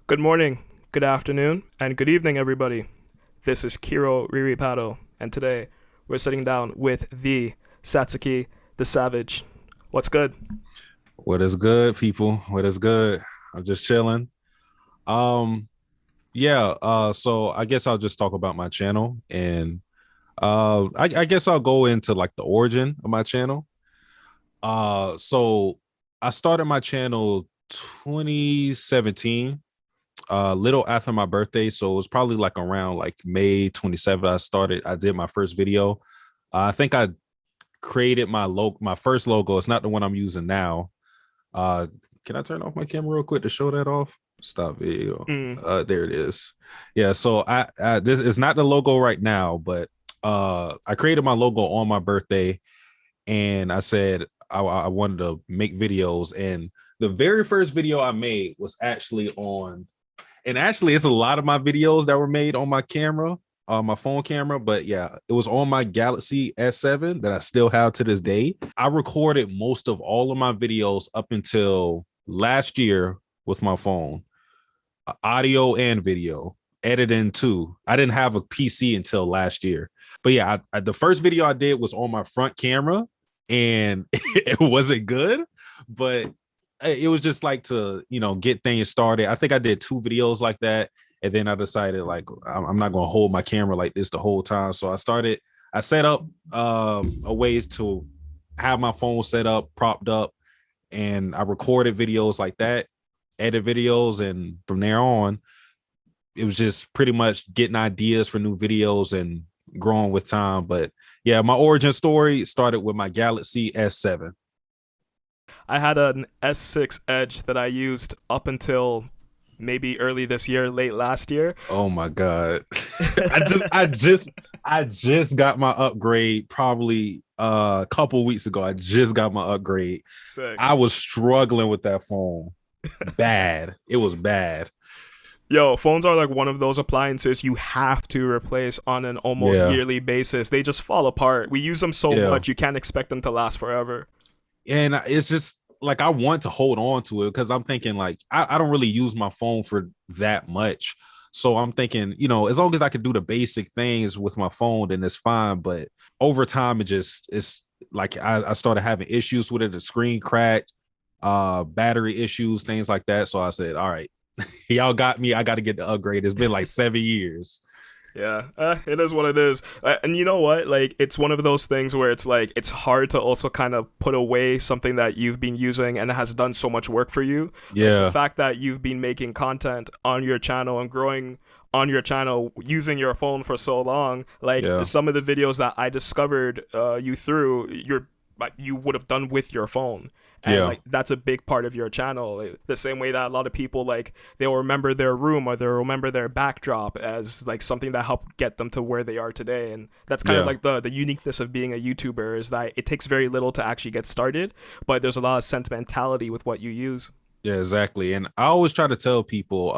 Good morning, good afternoon, and good evening, everybody. This is Kero Riripado, and today we're sitting down with the Satsuki The Savage. What's good? What is good, people? What is good? I'm just chilling. Um, so I guess I'll just talk about my channel and I guess I'll go into like the origin of my channel. So I started my channel 2017, little after my birthday. So it was probably like around like May 27th. I did my first video. I think I created my first logo. It's not the one I'm using now. Uh, can I turn off my camera real quick to show that off? Stop video. Mm, There it is. Yeah, so I this is not the logo right now, but I created my logo on my birthday, and I said I wanted to make videos, and the very first video I made was actually on, and actually it's a lot of my videos that were made on my camera, my phone camera, but yeah, it was on my Galaxy S7 that I still have to this day. I recorded most of all of my videos up until last year with my phone, audio and video, editing too. I didn't have a PC until last year. But yeah, the first video I did was on my front camera and it wasn't good, but it was just like to, get things started. I think I did two videos like that. And then I decided like I'm not going to hold my camera like this the whole time. So I set up a ways to have my phone set up, propped up, and I recorded videos like that, edit videos, and from there on, it was just pretty much getting ideas for new videos and growing with time. But yeah, my origin story started with my Galaxy S7. I had an S6 Edge that I used up until maybe early this year, late last year. Oh my god. I just got my upgrade probably a couple weeks ago. I just got my upgrade. Sick. I was struggling with that phone. Bad. It was bad. Yo, phones are like one of those appliances you have to replace on an almost Yeah. yearly basis. They just fall apart. We use them so Yeah. much, you can't expect them to last forever. And it's just like I want to hold on to it because I'm thinking like I don't really use my phone for that much. So I'm thinking, as long as I can do the basic things with my phone, then it's fine. But over time, it's like I started having issues with it, the screen cracked, battery issues, things like that. So I said, all right, y'all got me. I got to get the upgrade. It's been like 7 years. Yeah, it is what it is. And you know what? Like, it's one of those things where it's like, it's hard to also kind of put away something that you've been using and has done so much work for you. Like, the Yeah. fact that you've been making content on your channel and growing on your channel using your phone for so long, like, Yeah. some of the videos that I discovered you through, you would have done with your phone. And Yeah. like that's a big part of your channel. Like, the same way that a lot of people like they'll remember their room or they'll remember their backdrop as like something that helped get them to where they are today. And that's kind of Yeah. like the uniqueness of being a YouTuber is that it takes very little to actually get started, but there's a lot of sentimentality with what you use. Yeah, exactly. And I always try to tell people,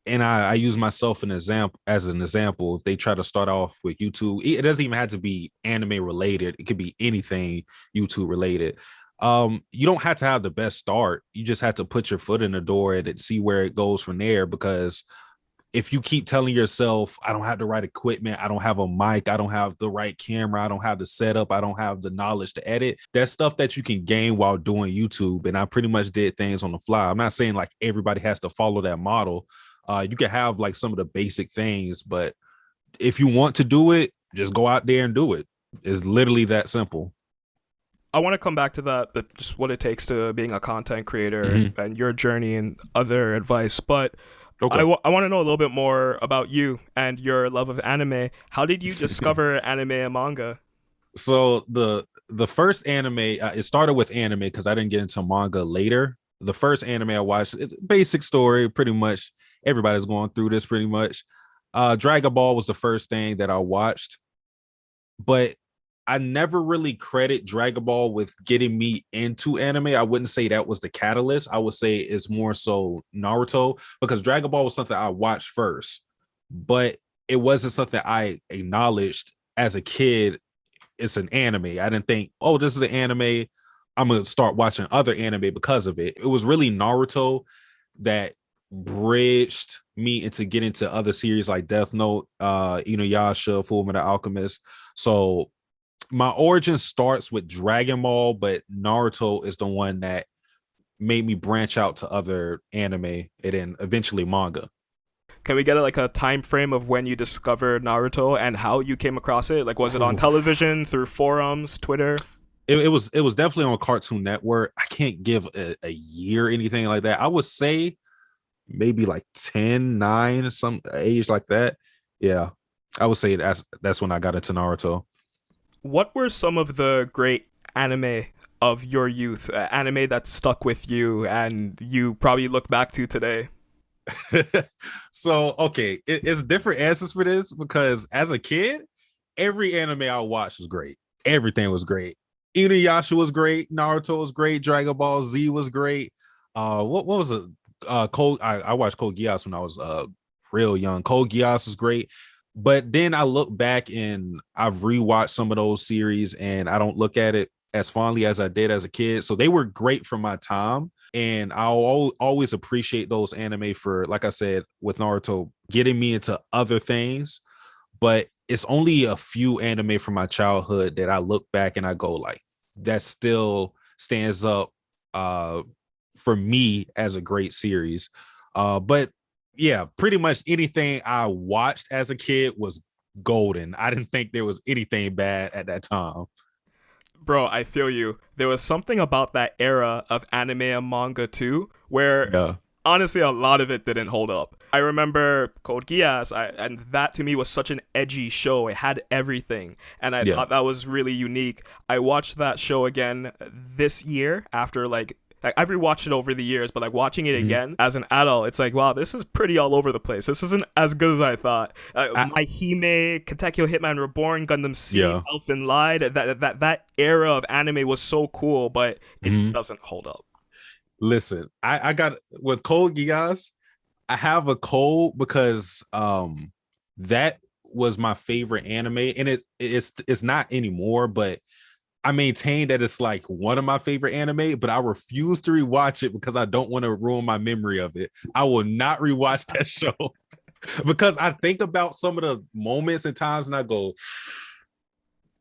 and I use myself as an example. If they try to start off with YouTube, it doesn't even have to be anime related. It could be anything YouTube related. You don't have to have the best start. You just have to put your foot in the door and see where it goes from there. Because if you keep telling yourself, I don't have the right equipment, I don't have a mic, I don't have the right camera, I don't have the setup, I don't have the knowledge to edit, that's stuff that you can gain while doing YouTube. And I pretty much did things on the fly. I'm not saying like everybody has to follow that model. You can have like some of the basic things, but if you want to do it, just go out there and do it. It's literally that simple. I want to come back to that, just what it takes to being a content creator Mm-hmm. and your journey and other advice. But Okay. I want to know a little bit more about you and your love of anime. How did you discover anime and manga? So the first anime, it started with anime because I didn't get into manga later. The first anime I watched, basic story, pretty much everybody's going through this pretty much. Dragon Ball was the first thing that I watched, but I never really credit Dragon Ball with getting me into anime. I wouldn't say that was the catalyst. I would say it's more so Naruto because Dragon Ball was something I watched first, but it wasn't something I acknowledged as a kid. It's an anime. I didn't think, oh, this is an anime. I'm gonna start watching other anime because of it. It was really Naruto that bridged me into getting into other series like Death Note, Inuyasha, Full Metal Alchemist. So my origin starts with Dragon Ball, but Naruto is the one that made me branch out to other anime and then eventually manga. Can we get like a time frame of when you discovered Naruto and how you came across it? Like, was it on Ooh. television, through forums, Twitter? It was definitely on Cartoon Network. I can't give a year or anything like that. I would say maybe like 10, 9, some age like that. Yeah. I would say that's when I got into Naruto. What were some of the great anime of your youth? Anime that stuck with you and you probably look back to today? So okay, it's different answers for this because as a kid, every anime I watched was great. Everything was great. Inuyasha was great. Naruto was great. Dragon Ball Z was great. What was it? Code. I watched Code Geass when I was real young. Code Geass was great. But then I look back and I've rewatched some of those series and I don't look at it as fondly as I did as a kid. So they were great for my time. And I'll always appreciate those anime for, like I said, with Naruto, getting me into other things. But it's only a few anime from my childhood that I look back and I go like, that still stands up uh, for me as a great series. But yeah, pretty much anything I watched as a kid was golden. I didn't think there was anything bad at that time. Bro, I feel you. There was something about that era of anime and manga too, where Yeah. honestly a lot of it didn't hold up. I remember Code Geass, and that to me was such an edgy show. It had everything, and I Yeah. thought that was really unique. I watched that show again this year after like I've rewatched it over the years, but like watching it Mhm. again as an adult, it's like, wow, this is pretty all over the place. This isn't as good as I thought. I, My Hime, Katekyo Hitman Reborn, Gundam Seed, yeah. Elfen Lied, that era of anime was so cool, but it Mhm. doesn't hold up. Listen, I got with Code Geass, I have a cold because that was my favorite anime and it's not anymore, but I maintain that it's like one of my favorite anime, but I refuse to rewatch it because I don't want to ruin my memory of it. I will not rewatch that show because I think about some of the moments and times and I go,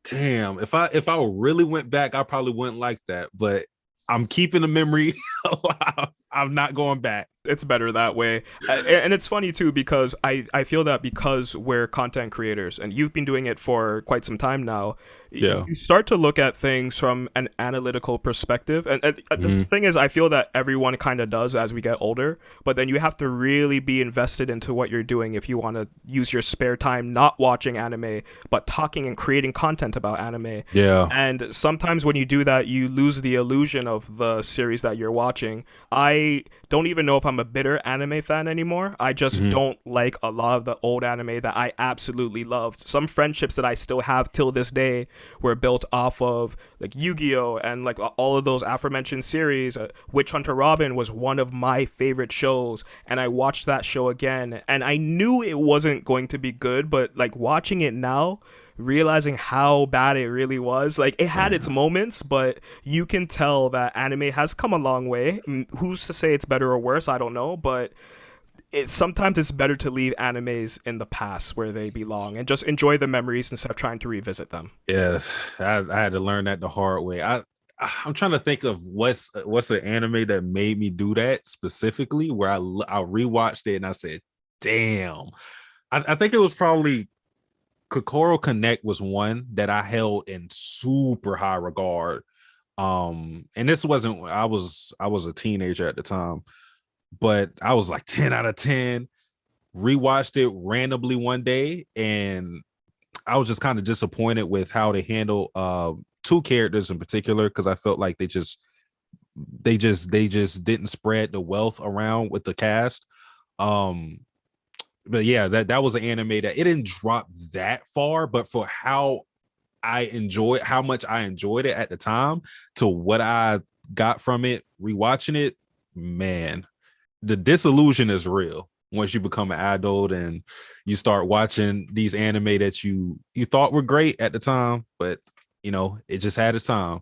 damn, if I really went back, I probably wouldn't like that. But I'm keeping the memory alive. I'm not going back. It's better that way. And it's funny too because I feel that because we're content creators and you've been doing it for quite some time now, Yeah. you start to look at things from an analytical perspective. And the Mhm. thing is, I feel that everyone kind of does as we get older, but then you have to really be invested into what you're doing if you want to use your spare time not watching anime, but talking and creating content about anime. Yeah. And sometimes when you do that, you lose the illusion of the series that you're watching. I don't even know if I'm a bitter anime fan anymore. I just Mhm. don't like a lot of the old anime that I absolutely loved. Some friendships that I still have till this day were built off of like Yu-Gi-Oh and like all of those aforementioned series. Witch Hunter Robin was one of my favorite shows, and I watched that show again, and I knew it wasn't going to be good, but like watching it now, realizing how bad it really was. Like it had its Yeah. moments, but you can tell that anime has come a long way. Who's to say it's better or worse? I don't know, but sometimes it's better to leave animes in the past where they belong and just enjoy the memories instead of trying to revisit them. Yeah, I had to learn that the hard way. I'm trying to think of what's an anime that made me do that specifically, where I rewatched it and I said, "Damn." I think it was probably Kokoro Connect was one that I held in super high regard. And this wasn't I was a teenager at the time, but I was like 10 out of 10. Rewatched it randomly one day and I was just kind of disappointed with how they handle two characters in particular because I felt like they just didn't spread the wealth around with the cast. Um, but yeah, that was an anime that it didn't drop that far, but for how much I enjoyed it at the time to what I got from it, rewatching it, man, the disillusion is real once you become an adult and you start watching these anime that you thought were great at the time, but it just had its time.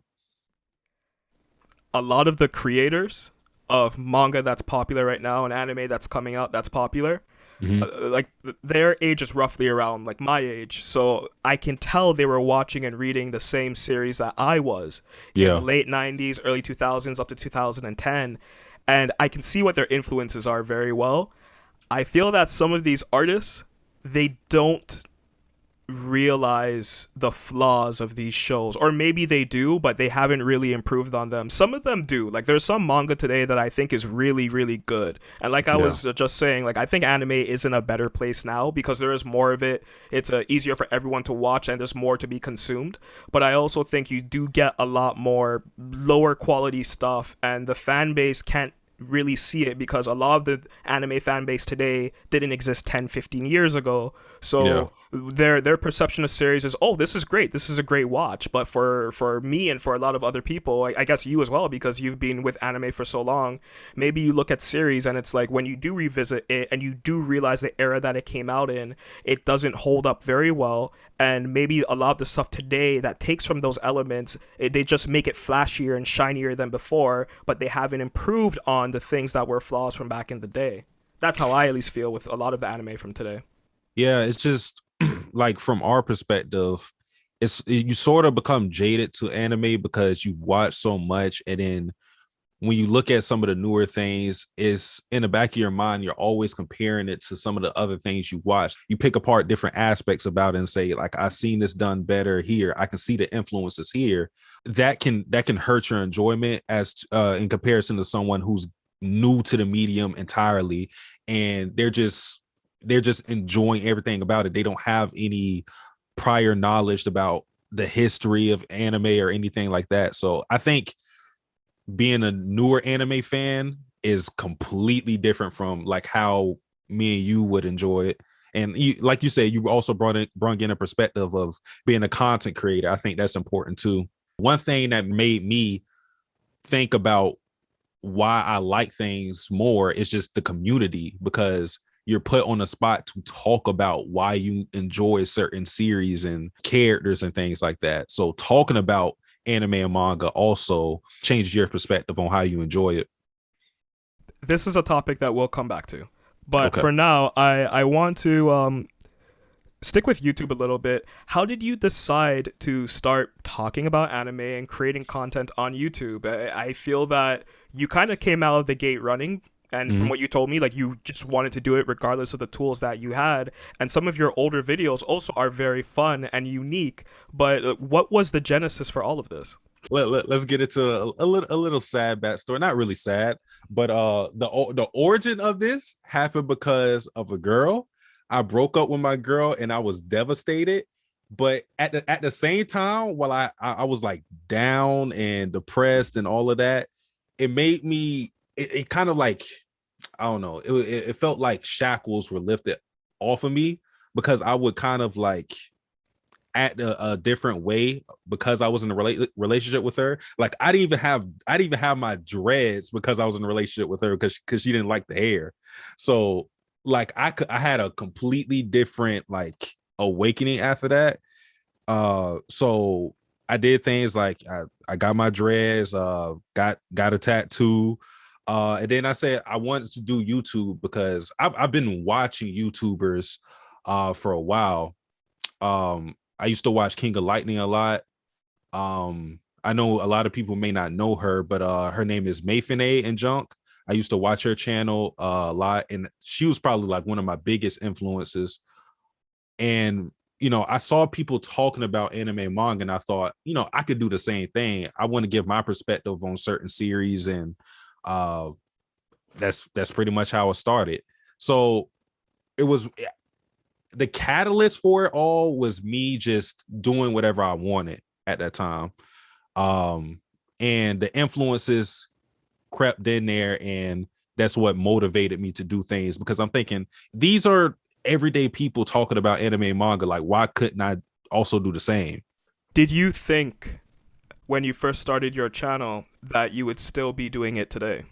A lot of the creators of manga that's popular right now and anime that's coming out that's popular, Hmm. like their age is roughly around like my age, so I can tell they were watching and reading the same series that I was in the Yeah. late 90s, early 2000s up to 2010, and I can see what their influences are very well. I feel that some of these artists, they don't realize the flaws of these shows, or maybe they do but they haven't really improved on them. Some of them do. Like there's some manga today that I think is really really good, and like I Yeah. was just saying, like I think anime is in a better place now because there is more of it. It's easier for everyone to watch and there's more to be consumed, but I also think you do get a lot more lower quality stuff and the fan base can't really see it because a lot of the anime fan base today didn't exist 10, 15 years ago. Yeah. So their perception of series is, oh, this is great, this is a great watch. But for me and for a lot of other people, I guess you as well, because you've been with anime for so long, maybe you look at series and it's like when you do revisit it and you do realize the era that it came out in, it doesn't hold up very well. And maybe a lot of the stuff today that takes from those elements, they just make it flashier and shinier than before, but they haven't improved on the things that were flaws from back in the day. That's how I at least feel with a lot of the anime from today. Yeah, it's just like from our perspective, it's you sort of become jaded to anime because you've watched so much, and then when you look at some of the newer things, it's in the back of your mind, you're always comparing it to some of the other things you watched. You pick apart different aspects about it and say, like, I seen this done better here. I can see the influences here. That can hurt your enjoyment as in comparison to someone who's new to the medium entirely, and they're just enjoying everything about it. They don't have any prior knowledge about the history of anime or anything like that. So I think being a newer anime fan is completely different from like how me and you would enjoy it. And you, like you said, you also brought in a perspective of being a content creator. I think that's important too. One thing that made me think about why I like things more is just the community, because you're put on the spot to talk about why you enjoy certain series and characters and things like that. So talking about anime and manga also changes your perspective on how you enjoy it. This is a topic that we'll come back to. But Okay. for now, I want to stick with YouTube a little bit. How did you decide to start talking about anime and creating content on YouTube? I feel that you kind of came out of the gate running. And from Mhm. what you told me, like you just wanted to do it regardless of the tools that you had. And some of your older videos also are very fun and unique. But what was the genesis for all of this? Let's get into a little sad backstory. Not really sad, but the origin of this happened because of a girl. I broke up with my girl and I was devastated. But at the same time, while I was like down and depressed and all of that, it made me it kind of like, I don't know, it felt like shackles were lifted off of me, because I would kind of like act a different way because I was in a relationship with her. Like I didn't even have my dreads because I was in a relationship with her, because she didn't like the hair. So like I had a completely different like awakening after that. So I did things like I got my dreads, got a tattoo. And then I said I wanted to do YouTube because I've been watching YouTubers for a while. I used to watch King of Lightning a lot. I know a lot of people may not know her, but her name is Mayfine and Junk. I used to watch her channel a lot, and she was probably like one of my biggest influences. And I saw people talking about anime and manga, and I thought, I could do the same thing. I want to give my perspective on certain series, and uh, that's pretty much how it started. So it was the catalyst for it all was me just doing whatever I wanted at that time. Um, and the influences crept in there, and that's what motivated me to do things, because I'm thinking these are everyday people talking about anime and manga. Like, why couldn't I also do the same? Did you think when you first started your channel that you would still be doing it today?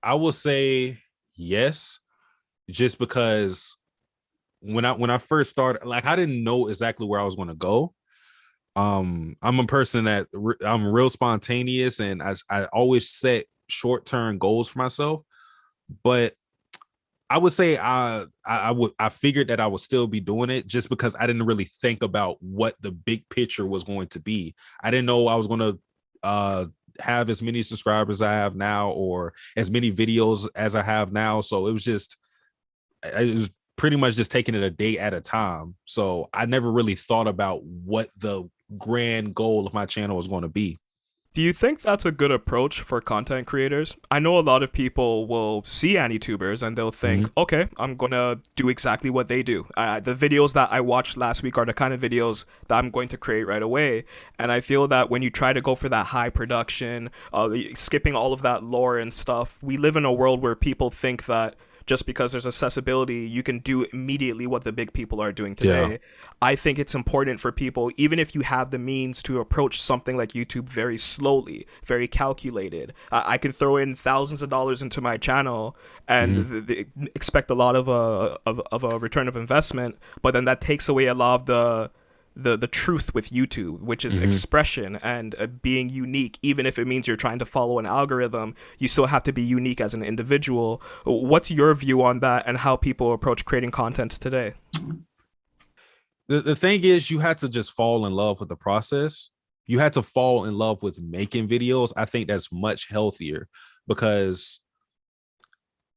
I will say yes, just because when I first started, like I didn't know exactly where I was going to go. I'm a person that I'm real spontaneous, and I always set short-term goals for myself. But I would say I figured that I would still be doing it just because I didn't really think about what the big picture was going to be. I didn't know I was going to have as many subscribers as I have now or as many videos as I have now. So it was pretty much just taking it a day at a time. So I never really thought about what the grand goal of my channel was going to be. Do you think that's a good approach for content creators? I know a lot of people will see Anitubers and they'll think, Mhm. okay, I'm gonna do exactly what they do. The videos that I watched last week are the kind of videos that I'm going to create right away. And I feel that when you try to go for that high production, skipping all of that lore and stuff, we live in a world where people think that just because there's accessibility, you can do immediately what the big people are doing Yeah. today. I think it's important for people, even if you have the means, to approach something like YouTube very slowly, very calculated. I can throw in thousands of dollars into my channel and Mhm. expect a lot of a return of investment, but then that takes away a lot of the truth with YouTube, which is Mhm. expression and being unique. Even if it means you're trying to follow an algorithm, you still have to be unique as an individual. What's your view on that and how people approach creating content today? The thing is, you had to just fall in love with the process. You had to fall in love with making videos. I think that's much healthier because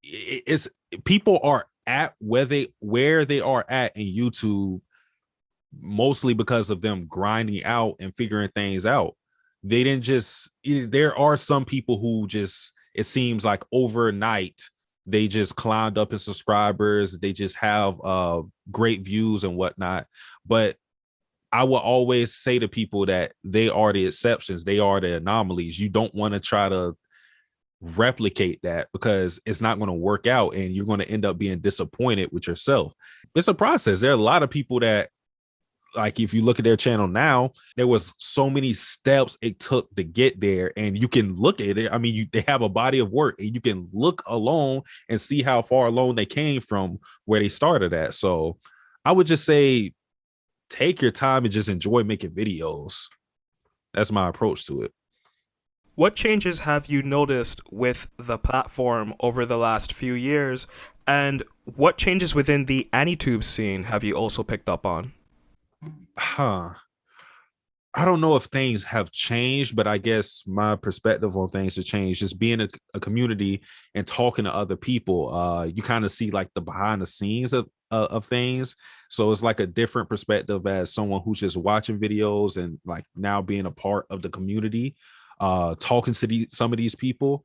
it's people are at where they are at in YouTube mostly because of them grinding out and figuring things out. They didn't just there are some people who just it seems like overnight they just climbed up in subscribers, they just have great views and whatnot. But I will always say to people that they are the exceptions, they are the anomalies. You don't want to try to replicate that because it's not going to work out and you're going to end up being disappointed with yourself. It's a process. There are a lot of people that, like, if you look at their channel now, there was so many steps it took to get there, and you can look at it. I mean, they have a body of work, and you can look alone and see how far along they came from where they started at. So I would just say take your time and just enjoy making videos. That's my approach to it. What changes have you noticed with the platform over the last few years? And what changes within the AniTube scene have you also picked up on? Huh. I don't know if things have changed, but I guess my perspective on things have changed. Just being a community and talking to other people, you kind of see like the behind the scenes of things. So it's like a different perspective as someone who's just watching videos and like now being a part of the community, talking to some of these people.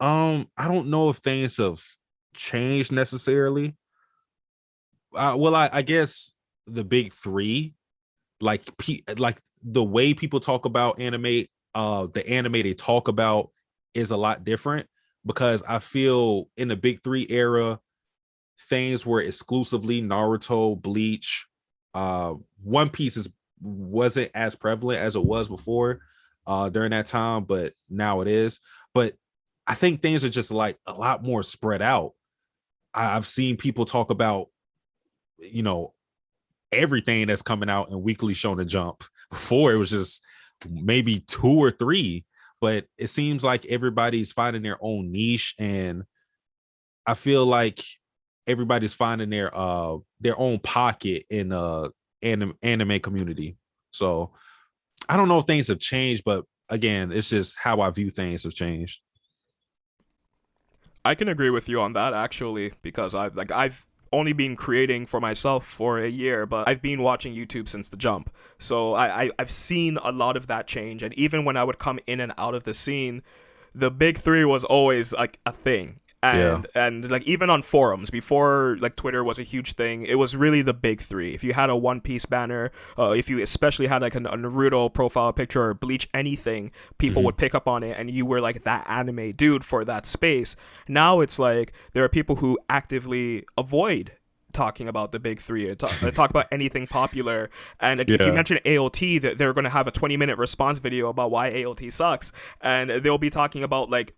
I don't know if things have changed necessarily. I guess the big three, like the way people talk about anime, the anime they talk about is a lot different because I feel in the big three era, things were exclusively Naruto, Bleach, One Piece wasn't as prevalent as it was before during that time, but now it is. But I think things are just like a lot more spread out. I've seen people talk about, you know, everything that's coming out in Weekly Shonen Jump. Before it was just maybe two or three, but it seems like everybody's finding their own niche, and I feel like everybody's finding their own pocket in anime community. So I don't know if things have changed, but again, it's just how I view things have changed. I can agree with you on that actually, because I've only been creating for myself for a year, but I've been watching YouTube since the jump. So I've seen a lot of that change, and even when I would come in and out of the scene, the big three was always like a thing. Yeah. And like even on forums before like Twitter was a huge thing, it was really the big three. If you had a One Piece banner, if you especially had like a Naruto profile picture or Bleach anything, people Mhm. would pick up on it, and you were like that anime dude for that space. Now it's like there are people who actively avoid talking about the big three, talk about anything popular, and like if you Yeah. mention AOT, that they're going to have a 20-minute response video about why AOT sucks, and they'll be talking about like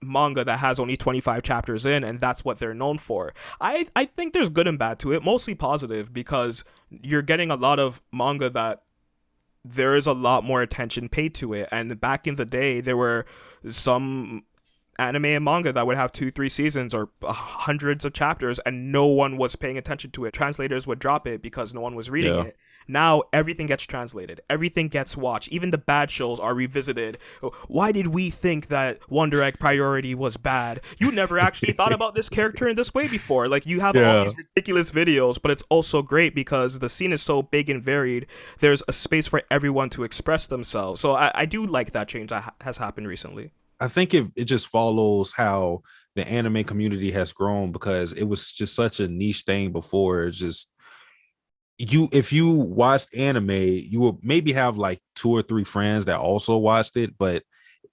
manga that has only 25 chapters in, and that's what they're known for. I think there's good and bad to it, mostly positive, because you're getting a lot of manga that there is a lot more attention paid to it. And back in the day, there were some anime and manga that would have 2 3 seasons or hundreds of chapters, and no one was paying attention to it. Translators would drop it because no one was reading Yeah. it. Now everything gets translated, everything gets watched, even the bad shows are revisited. Why did we think that Wonder Egg Priority was bad? You never actually thought about this character in this way before. Like, you have all Yeah. these ridiculous videos, but it's also great because the scene is so big and varied. There's a space for everyone to express themselves. So I do like that change that has happened recently. I think it just follows how the anime community has grown, because it was just such a niche thing before. It's just, if you watched anime, you will maybe have like 2 or 3 friends that also watched it, but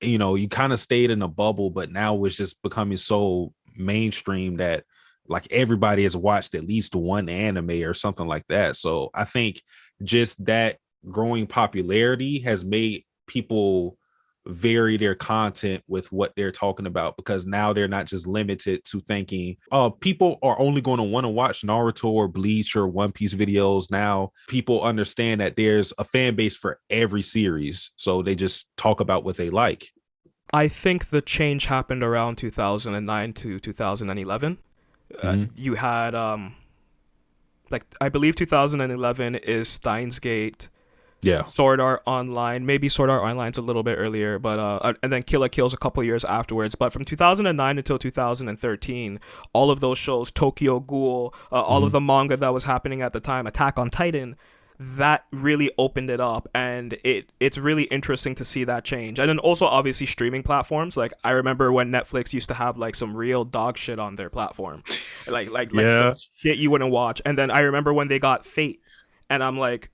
you kind of stayed in a bubble. But now it's just becoming so mainstream that like everybody has watched at least one anime or something like that. So I think just that growing popularity has made people vary their content with what they're talking about, because now they're not just limited to thinking people are only going to want to watch Naruto or Bleach or One Piece videos. Now people understand that there's a fan base for every series, so they just talk about what they like. I think the change happened around 2009 to 2011. You had like, I believe 2011 is Steins Gate, Yeah. Sword Art Online. Maybe Sword Art Online's a little bit earlier, but and then Kill la Kill's a couple years afterwards. But from 2009 until 2013, all of those shows, Tokyo Ghoul, all of the manga that was happening at the time, Attack on Titan, that really opened it up, and it's really interesting to see that change. And then also obviously streaming platforms. Like, I remember when Netflix used to have like some real dog shit on their platform, like Yeah. some shit you wouldn't watch. And then I remember when they got Fate, and I'm like,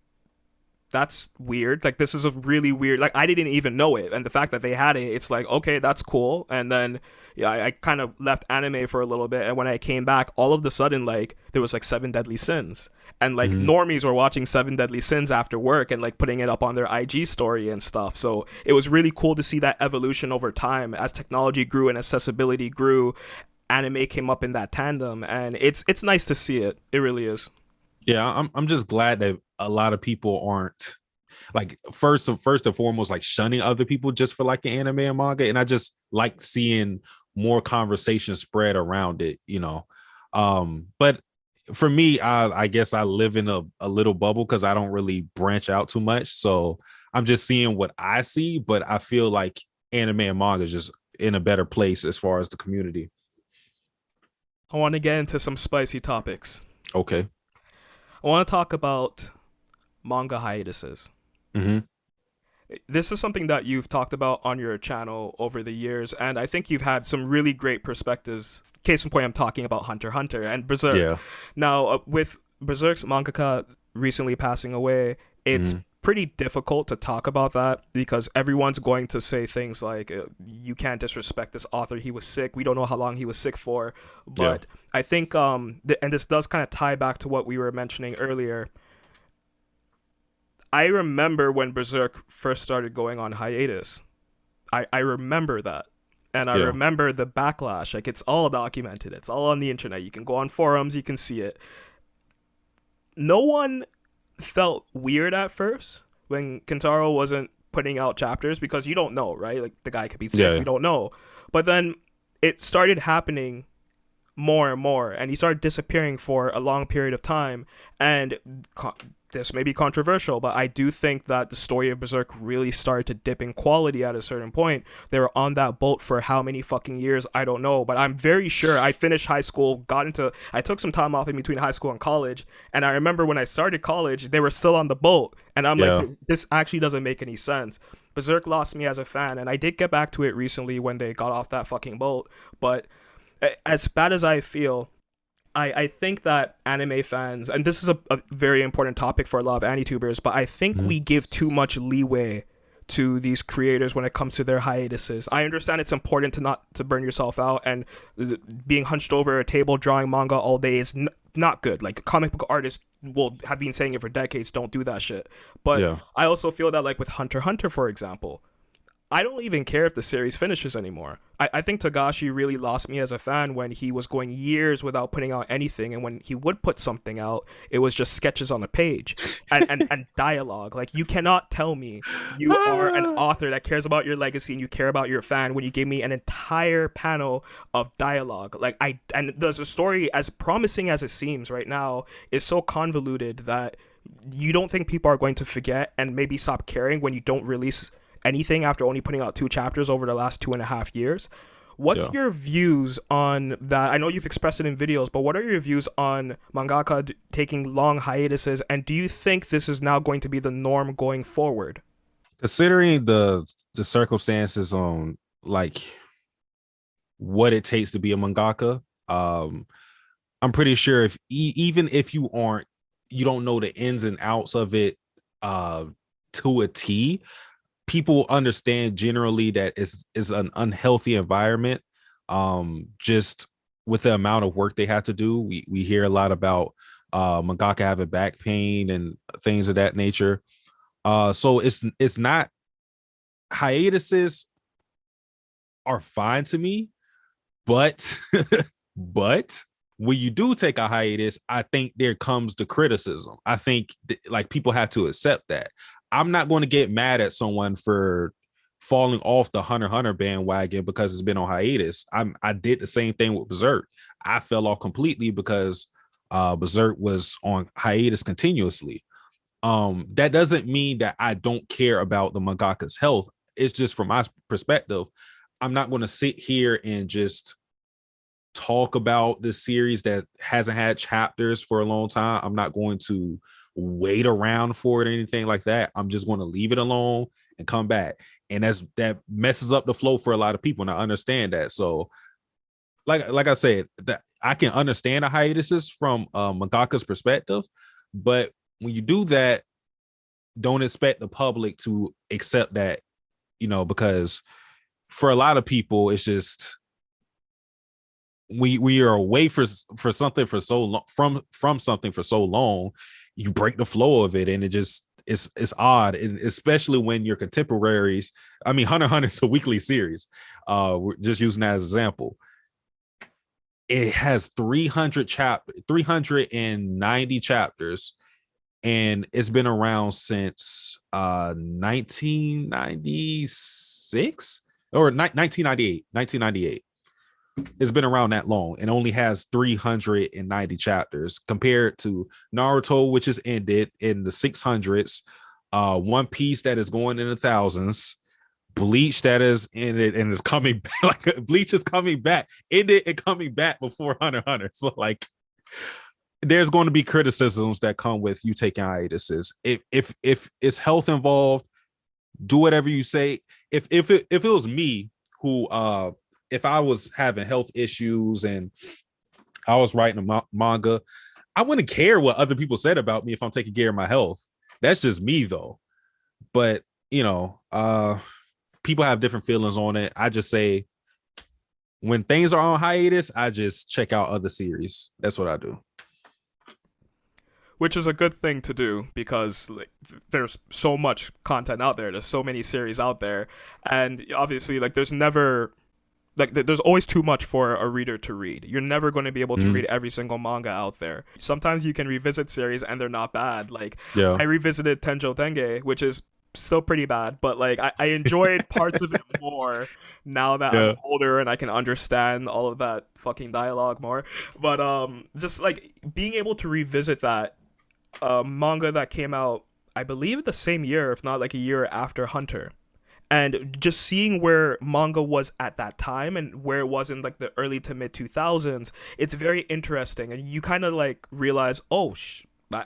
that's weird. Like, this is a really weird, like, I didn't even know it, and the fact that they had it, it's like, okay, that's cool. And then yeah, I kind of left anime for a little bit, and when I came back, all of the sudden, like, there was like Seven Deadly Sins, and like normies were watching Seven Deadly Sins after work and like putting it up on their IG story and stuff. So it was really cool to see that evolution over time as technology grew and accessibility grew. Anime came up in that tandem, and it's nice to see it. It really is. Yeah, I'm just glad that a lot of people aren't like first and foremost like shunning other people just for like an anime and manga. And I just like seeing more conversation spread around it. But for me, I guess I live in a little bubble because I don't really branch out too much. So I'm just seeing what I see, but I feel like anime and manga is just in a better place as far as the community. I want to get into some spicy topics. Okay. I want to talk about manga hiatuses. Mm-hmm. This is something that you've talked about on your channel over the years, and I think you've had some really great perspectives. Case in point, I'm talking about Hunter x Hunter and Berserk. Yeah. Now, with Berserk's mangaka recently passing away, it's pretty difficult to talk about that because everyone's going to say things like, you can't disrespect this author, he was sick, we don't know how long he was sick for. But I think, and this does kind of tie back to what we were mentioning earlier, I remember when Berserk first started going on hiatus. I remember that. And I remember the backlash. Like, it's all documented. It's all on the internet. You can go on forums. You can see it. No one felt weird at first when Kentaro wasn't putting out chapters because you don't know, right? Like, the guy could be sick. Yeah. You don't know. But then it started happening more and more. And he started disappearing for a long period of time. And this may be controversial, but I do think that the story of Berserk really started to dip in quality at a certain point. They were on that boat for how many fucking years, I don't know, but I'm very sure I finished high school, I took some time off in between high school and college, and I remember when I started college, they were still on the boat, and I'm like, this actually doesn't make any sense. Berserk lost me as a fan, and I did get back to it recently when they got off that fucking boat, but as bad as I feel, I think that anime fans, and this is a very important topic for a lot of Anitubers, but I think we give too much leeway to these creators when it comes to their hiatuses. I understand it's important to not to burn yourself out, and being hunched over a table drawing manga all day is not good. Like, comic book artists will have been saying it for decades, don't do that shit. But I also feel that, like, with Hunter x Hunter, for example, I don't even care if the series finishes anymore. I think Togashi really lost me as a fan when he was going years without putting out anything, and when he would put something out, it was just sketches on a page and dialogue. Like, you cannot tell me you are an author that cares about your legacy and you care about your fan when you gave me an entire panel of dialogue. Like, and there's a story as promising as it seems right now is so convoluted that you don't think people are going to forget and maybe stop caring when you don't release anything after only putting out 2 chapters over the last 2.5 years. What's your views on that? I know you've expressed it in videos, but what are your views on mangaka taking long hiatuses, and do you think this is now going to be the norm going forward? Considering the circumstances on like what it takes to be a mangaka, I'm pretty sure if even if you don't know the ins and outs of it to a T, people understand generally that it's an unhealthy environment. Just with the amount of work they have to do, we hear a lot about mangaka having back pain and things of that nature. So it's not, hiatuses are fine to me, but but when you do take a hiatus, I think there comes the criticism. I think like people have to accept that. I'm not going to get mad at someone for falling off the Hunter x Hunter bandwagon because it's been on hiatus. I did the same thing with Berserk. I fell off completely because Berserk was on hiatus continuously. That doesn't mean that I don't care about the mangaka's health. It's just from my perspective, I'm not going to sit here and just talk about this series that hasn't had chapters for a long time. I'm not going to wait around for it or anything like that. I'm just going to leave it alone and come back. And that messes up the flow for a lot of people, and I understand that. So like I said, that I can understand the hiatuses from mangaka's perspective, but when you do that, don't expect the public to accept that, because for a lot of people, it's just we are away for something for so long, from something for so long, you break the flow of it, and it's odd, and especially when your contemporaries. I mean, Hunter x Hunter is a weekly series. We're just using that as an example. It has 390 chapters, and it's been around since 1996 or 1998. It's been around that long and only has 390 chapters compared to Naruto, which is ended in the 600s, One Piece that is going in the thousands, Bleach that is in it and is coming back. Like, Bleach is coming back, ended and coming back before Hunter x Hunter. So like, there's going to be criticisms that come with you taking hiatuses. If it's health involved, do whatever you say. If it was me who if I was having health issues and I was writing a manga, I wouldn't care what other people said about me if I'm taking care of my health. That's just me though. But people have different feelings on it. I just say when things are on hiatus, I just check out other series. That's what I do. Which is a good thing to do because like, there's so much content out there. There's so many series out there, and obviously, like, there's always too much for a reader to read. You're never going to be able to read every single manga out there. Sometimes you can revisit series and they're not bad. Like, I revisited Tenjo Tenge, which is still pretty bad, but like I enjoyed parts of it more now that I'm older and I can understand all of that fucking dialogue more. But just like being able to revisit that manga that came out, I believe the same year, if not like a year after Hunter, and just seeing where manga was at that time and where it was in like the early to mid 2000s, it's very interesting, and you kind of like realize,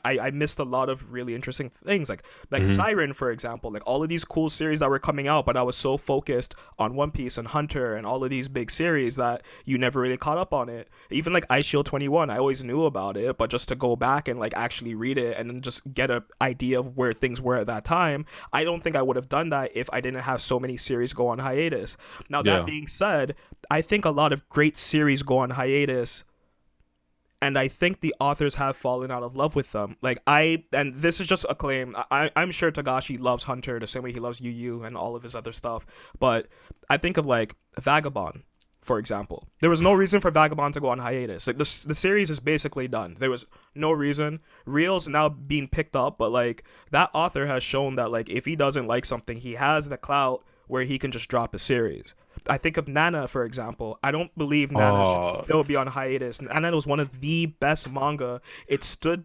I missed a lot of really interesting things, like Siren, for example, like all of these cool series that were coming out, but I was so focused on One Piece and Hunter and all of these big series that you never really caught up on it. Even like Ice Shield 21, I always knew about it, but just to go back and like actually read it and then just get an idea of where things were at that time, I don't think I would have done that if I didn't have so many series go on hiatus. Now, that being said, I think a lot of great series go on hiatus and I think the authors have fallen out of love with them. Like and this is just a claim. I'm sure Tagashi loves Hunter the same way he loves Yu Yu and all of his other stuff. But I think of like Vagabond, for example. There was no reason for Vagabond to go on hiatus. Like the series is basically done. There was no reason. Reel's now being picked up, but like that author has shown that like if he doesn't like something, he has the clout where he can just drop a series. I think of Nana, for example. I don't believe Nana should still be on hiatus. Nana was one of the best manga. It still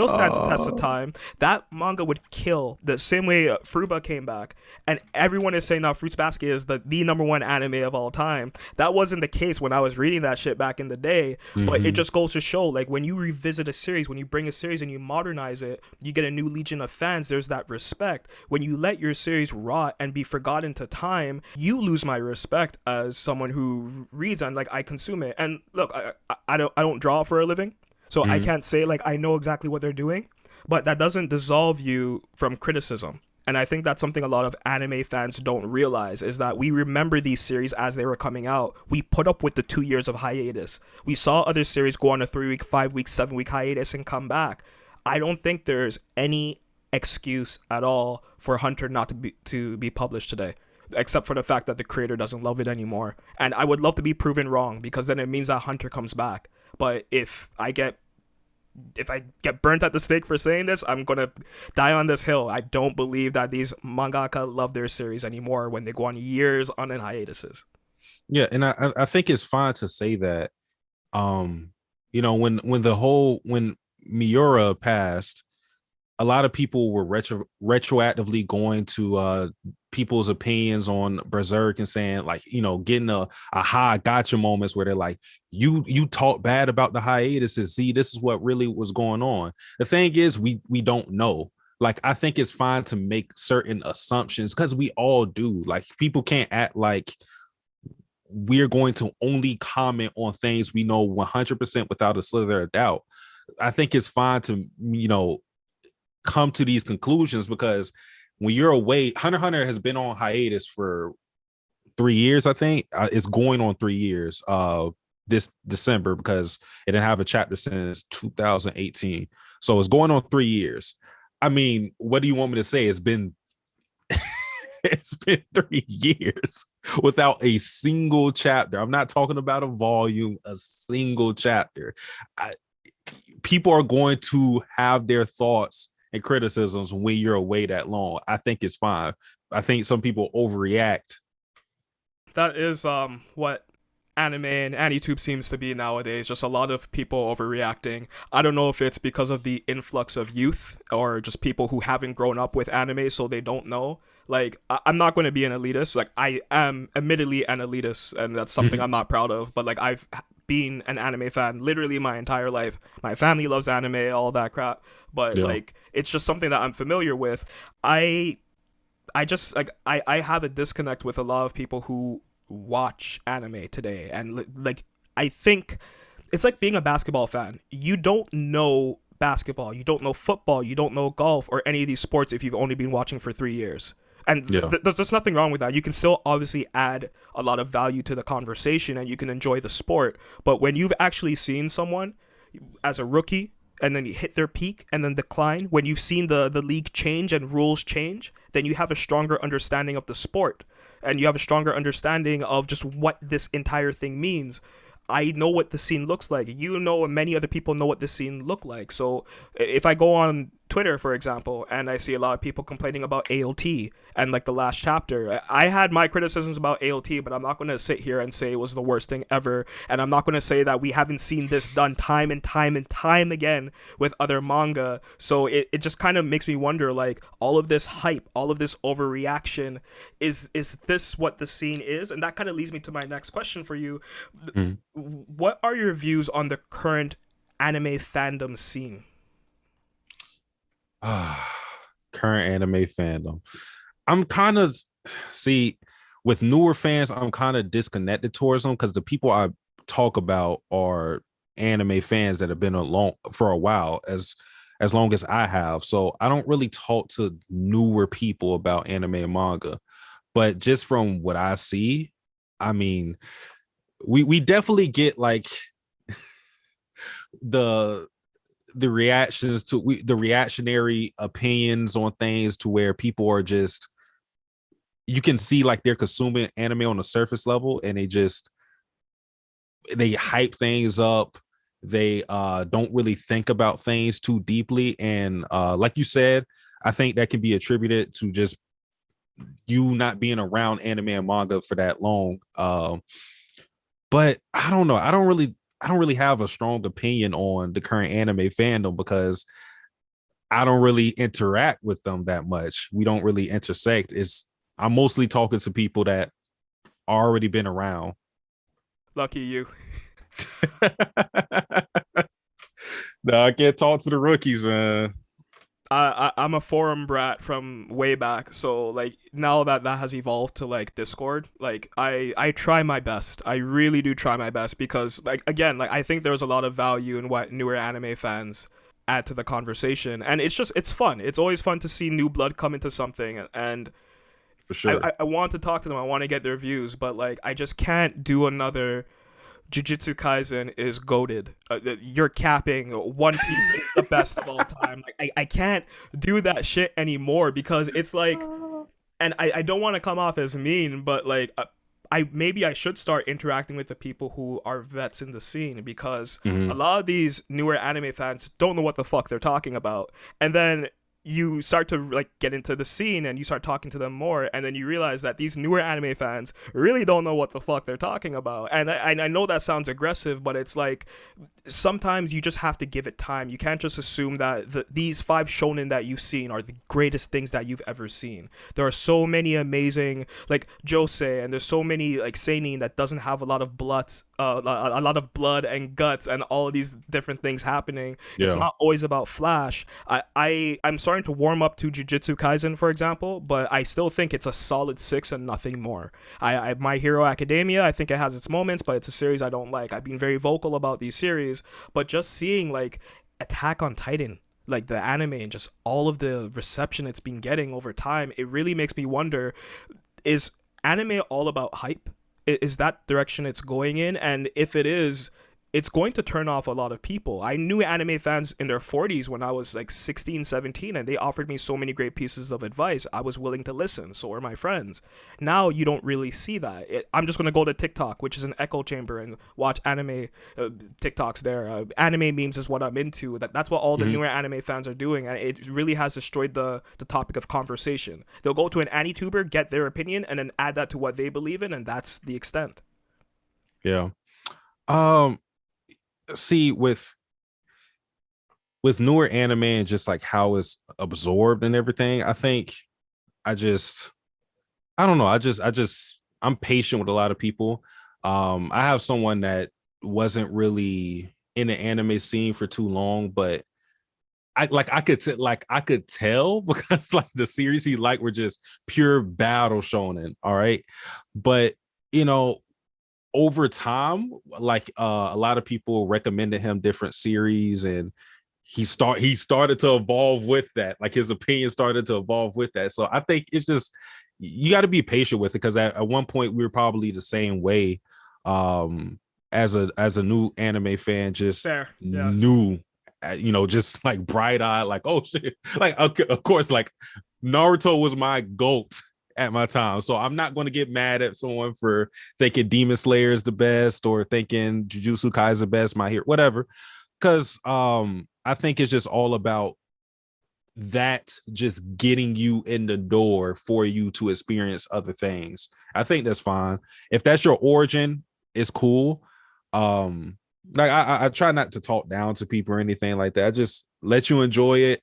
stands the test of time. That manga would kill the same way Fruba came back, and everyone is saying now Fruits Basket is the number one anime of all time. That wasn't the case when I was reading that shit back in the day, but it just goes to show, like, when you revisit a series, when you bring a series and you modernize it, you get a new legion of fans. There's that respect. When you let your series rot and be forgotten to time, you lose my respect as someone who reads and like I consume it. And look, I don't draw for a living, so I can't say like I know exactly what they're doing, but that doesn't dissolve you from criticism. And I think that's something a lot of anime fans don't realize, is that we remember these series as they were coming out. We put up with the 2 years of hiatus. We saw other series go on a 3-week, 5-week, 7-week hiatus and come back. I don't think there's any excuse at all for Hunter not to be published today, except for the fact that the creator doesn't love it anymore. And I would love to be proven wrong, because then it means that Hunter comes back. But if I get burnt at the stake for saying this, I'm gonna die on this hill. I don't believe that these mangaka love their series anymore when they go on years on hiatuses. Yeah, and I think it's fine to say that. When Miura passed, a lot of people were retroactively going to people's opinions on Berserk and saying, like, getting a high gotcha moments where they're like, you talk bad about the hiatuses. See, this is what really was going on. The thing is, we don't know. Like, I think it's fine to make certain assumptions, because we all do. Like, people can't act like we're going to only comment on things we know 100% without a slither of doubt. I think it's fine to, come to these conclusions, because when you're away, Hunter x Hunter has been on hiatus for 3 years. I think it's going on 3 years this December, because it didn't have a chapter since 2018, so it's going on 3 years. I mean, what do you want me to say? It's been it's been 3 years without a single chapter. I'm not talking about a volume, a single chapter. People are going to have their thoughts and criticisms when you're away that long. I think it's fine. I think some people overreact. That is what anime and AniTube seems to be nowadays. Just a lot of people overreacting. I don't know if it's because of the influx of youth, or just people who haven't grown up with anime, so they don't know. Like, I'm not going to be an elitist. Like, I am admittedly an elitist, and that's something I'm not proud of. But like, I've been an anime fan literally my entire life. My family loves anime, all that crap. But like, it's just something that I'm familiar with. I just like I have a disconnect with a lot of people who watch anime today, and like, I think it's like being a basketball fan. You don't know basketball, you don't know football, you don't know golf or any of these sports if you've only been watching for 3 years. And there's nothing wrong with that. You can still obviously add a lot of value to the conversation, and you can enjoy the sport. But when you've actually seen someone as a rookie, and then you hit their peak and then decline, when you've seen the league change and rules change, then you have a stronger understanding of the sport, and you have a stronger understanding of just what this entire thing means. I know what the scene looks like. And many other people know what the scene look like. So if I go on Twitter, for example, and I see a lot of people complaining about ALT and like the last chapter, I had my criticisms about ALT, but I'm not going to sit here and say it was the worst thing ever. And I'm not going to say that we haven't seen this done time and time and time again with other manga. So it just kind of makes me wonder, like, all of this hype, all of this overreaction, is this what the scene is? And that kind of leads me to my next question for you. What are your views on the current anime fandom scene? Current anime fandom. I'm kind of, with newer fans, I'm kind of disconnected towards them, because the people I talk about are anime fans that have been along for a while, as long as I have. So I don't really talk to newer people about anime and manga. But just from what I see, I mean, we definitely get like the the reactions to the reactionary opinions on things to where people are just, you can see like they're consuming anime on the surface level, and they hype things up. They don't really think about things too deeply, and like you said, I think that can be attributed to just you not being around anime and manga for that long. But I don't know. I don't really have a strong opinion on the current anime fandom because I don't really interact with them that much. We don't really intersect. I'm mostly talking to people that already been around. Lucky you. No, I can't talk to the rookies, man. I'm a forum brat from way back, so like now that that has evolved to like Discord, like I try my best. I really do try my best because like again, like I think there's a lot of value in what newer anime fans add to the conversation, and it's fun. It's always fun to see new blood come into something, and For sure. I want to talk to them. I want to get their views, but like I just can't do another Jujutsu Kaisen is goaded. You're capping. One Piece is the best of all time. Like I can't do that shit anymore because it's like, and I don't want to come off as mean, but like I maybe I should start interacting with the people who are vets in the scene because a Mhm. lot of these newer anime fans don't know what the fuck they're talking about, and then you start to like get into the scene and you start talking to them more, and then you realize that these newer anime fans really don't know what the fuck they're talking about. And I know that sounds aggressive, but it's like sometimes you just have to give it time. You can't just assume that these five shonen that you've seen are the greatest things that you've ever seen. There are so many amazing like josei, and there's so many like seinen that doesn't have a lot of a lot of blood and guts and all of these different things happening. It's Yeah. not always about flash. I'm starting to warm up to Jujutsu Kaisen, for example, but I still think it's a solid 6 and nothing more. My Hero Academia, I think it has its moments, but it's a series I don't like. I've been very vocal about these series, but just seeing like Attack on Titan, like the anime, and just all of the reception it's been getting over time, it really makes me wonder: is anime all about hype? Is that direction it's going in? And if it is, it's going to turn off a lot of people. I knew anime fans in their 40s when I was like 16, 17, and they offered me so many great pieces of advice. I was willing to listen. So were my friends. Now you don't really see that. I'm just going to go to TikTok, which is an echo chamber, and watch anime TikToks there. Anime memes is what I'm into. That's what all the Mhm. newer anime fans are doing, and it really has destroyed the topic of conversation. They'll go to an Anituber, get their opinion, and then add that to what they believe in, and that's the extent. Yeah. Um. See, with newer anime and just like how it's absorbed and everything, I think I just I don't know. I'm patient with a lot of people. I have someone that wasn't really in the anime scene for too long, but I could tell because like the series he liked were just pure battle shonen. All right. But you know, over time, like a lot of people recommended him different series, and he started to evolve with that. Like his opinion started to evolve with that. So I think it's just you got to be patient with it because at one point we were probably the same way. As a new anime fan, just Fair, yeah. new, just like bright eyed, like oh shit, like okay, of course, like Naruto was my goat at my time. So I'm not going to get mad at someone for thinking Demon Slayer is the best or thinking Jujutsu Kaisen the best, my hero, whatever. Because I think it's just all about that just getting you in the door for you to experience other things. I think that's fine. If that's your origin, it's cool. Like I try not to talk down to people or anything like that. I just let you enjoy it.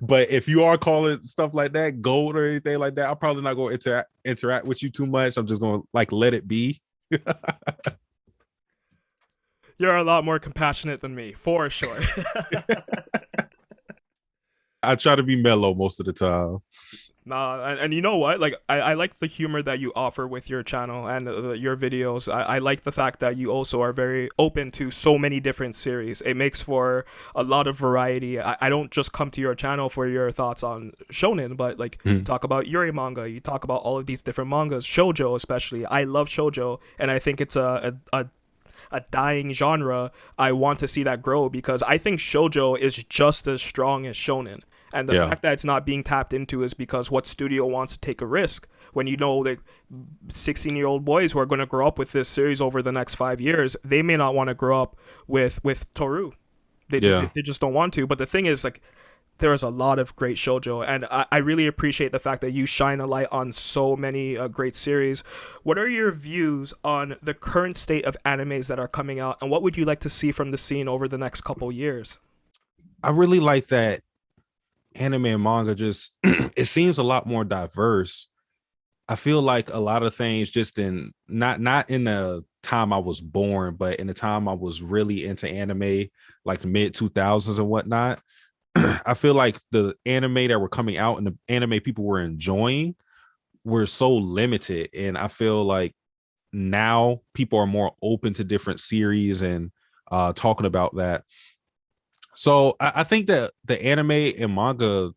But if you are calling stuff like that gold or anything like that, I'm probably not going to interact with you too much. I'm just going to like let it be. You're a lot more compassionate than me, for sure. I try to be mellow most of the time. Nah, and you know what? Like, I like the humor that you offer with your channel and your videos. I like the fact that you also are very open to so many different series. It makes for a lot of variety. I don't just come to your channel for your thoughts on shonen, but like you Mm. talk about Yuri manga, you talk about all of these different mangas, shoujo especially. I love shoujo, and I think it's a a dying genre, I want to see that grow because I think shoujo is just as strong as shonen. And the Yeah. fact that it's not being tapped into is because what studio wants to take a risk when you know that 16-year-old boys who are going to grow up with this series over the next 5 years, they may not want to grow up with Toru. Yeah. They just don't want to. But the thing is, like, there is a lot of great shoujo, and I really appreciate the fact that you shine a light on so many great series. What are your views on the current state of animes that are coming out, and what would you like to see from the scene over the next couple years? I really like that anime and manga just it seems a lot more diverse. I feel like a lot of things just in not in the time I was born, but in the time I was really into anime, like the mid 2000s and whatnot. I feel like the anime that were coming out and the anime people were enjoying were so limited. And I feel like now people are more open to different series and talking about that. So I think that the anime and manga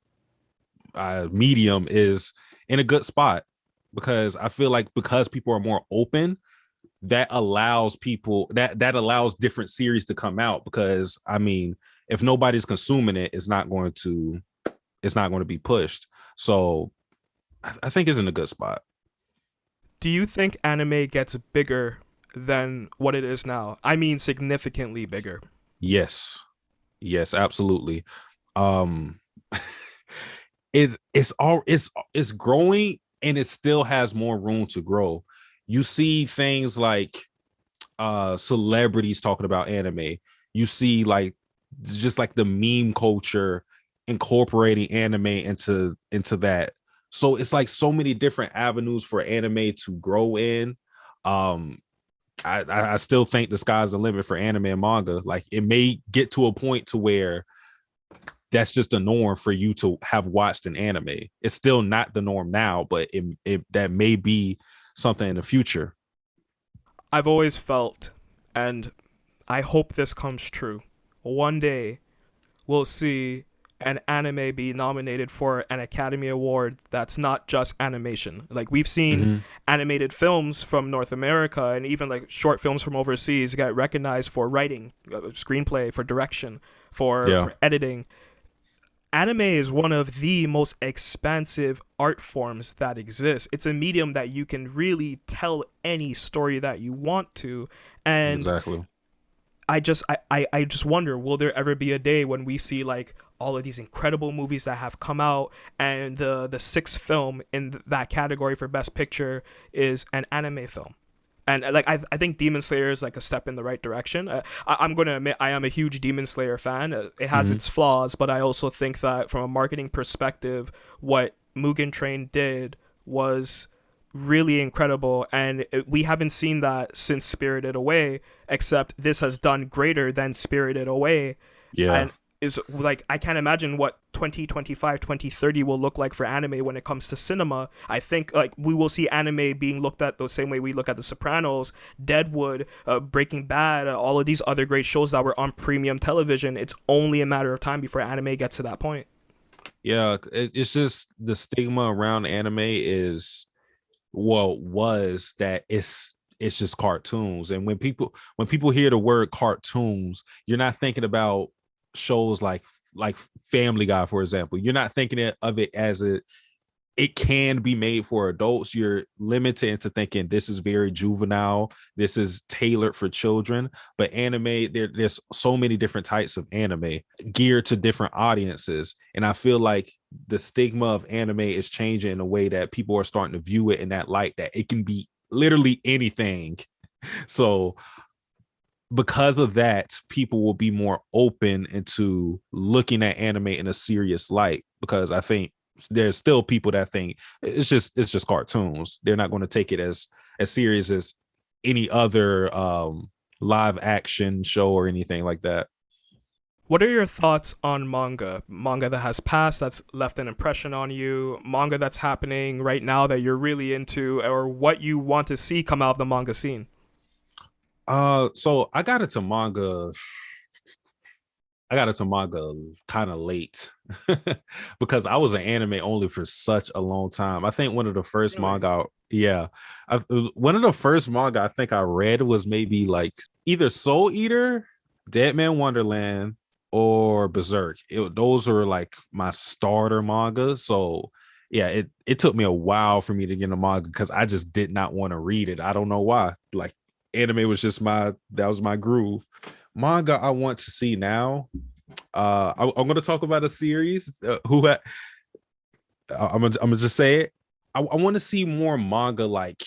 medium is in a good spot because I feel like because people are more open, that allows people that allows different series to come out because I mean if nobody's consuming it it's not going to be pushed. So I think it's in a good spot. Do you think anime gets bigger than what it is now? I mean, significantly bigger. Yes. Yes, absolutely. um it's growing and it still has more room to grow. You see things like celebrities talking about anime. You see like just like the meme culture incorporating anime into that. So it's like so many different avenues for anime to grow in. um I still think the sky's the limit for anime and manga. Like it may get to a point to where that's just a norm for you to have watched an anime. It's still not the norm now, but it that may be something in the future. I've always felt, and I hope this comes true. One day, we'll see an anime be nominated for an Academy Award that's not just animation. Like we've seen Mm-hmm. animated films from North America and even like short films from overseas get recognized for writing, screenplay, for direction, Yeah, for editing. Anime is one of the most expansive art forms that exists. It's a medium that you can really tell any story that you want to. And exactly. I just wonder, will there ever be a day when we see like all of these incredible movies that have come out and the sixth film in that category for best picture is an anime film? And like I think Demon Slayer is like a step in the right direction. I'm going to admit I am a huge Demon Slayer fan. It has Mm-hmm. its flaws, but I also think that from a marketing perspective, what Mugen Train did was really incredible, and we haven't seen that since Spirited Away. Except this has done greater than Spirited Away, Yeah. and is like I can't imagine what 2025 2030 will look like for anime when it comes to cinema. I think like we will see anime being looked at the same way we look at The Sopranos, Deadwood, Breaking Bad, all of these other great shows that were on premium television. It's only a matter of time before anime gets to that point. Yeah, it's just the stigma around anime is well was that it's just cartoons. And when people hear the word cartoons, you're not thinking about shows like Family Guy, for example. You're not thinking of it as it can be made for adults. You're limited into thinking this is very juvenile, this is tailored for children. But anime, there's so many different types of anime geared to different audiences, and I feel like the stigma of anime is changing in a way that people are starting to view it in that light, that it can be literally anything. So because of that, people will be more open into looking at anime in a serious light, because I think there's still people that think it's just cartoons. They're not going to take it as serious as any other live action show or anything like that. What are your thoughts on manga? Manga that has passed, that's left an impression on you, manga that's happening right now that you're really into, or what you want to see come out of the manga scene? So I got into manga. I got into manga kind of late because I was an anime only for such a long time. I think one of the first Really? manga, yeah, one of the first manga I think I read was maybe like either Soul Eater, Dead Man Wonderland, or Berserk. Those are like my starter manga. So yeah, it took me a while for me to get into manga because I just did not want to read it. I don't know why. Like anime was just that was my groove. Manga I want to see now. I'm going to talk about a series. I'm gonna just say it. I want to see more manga like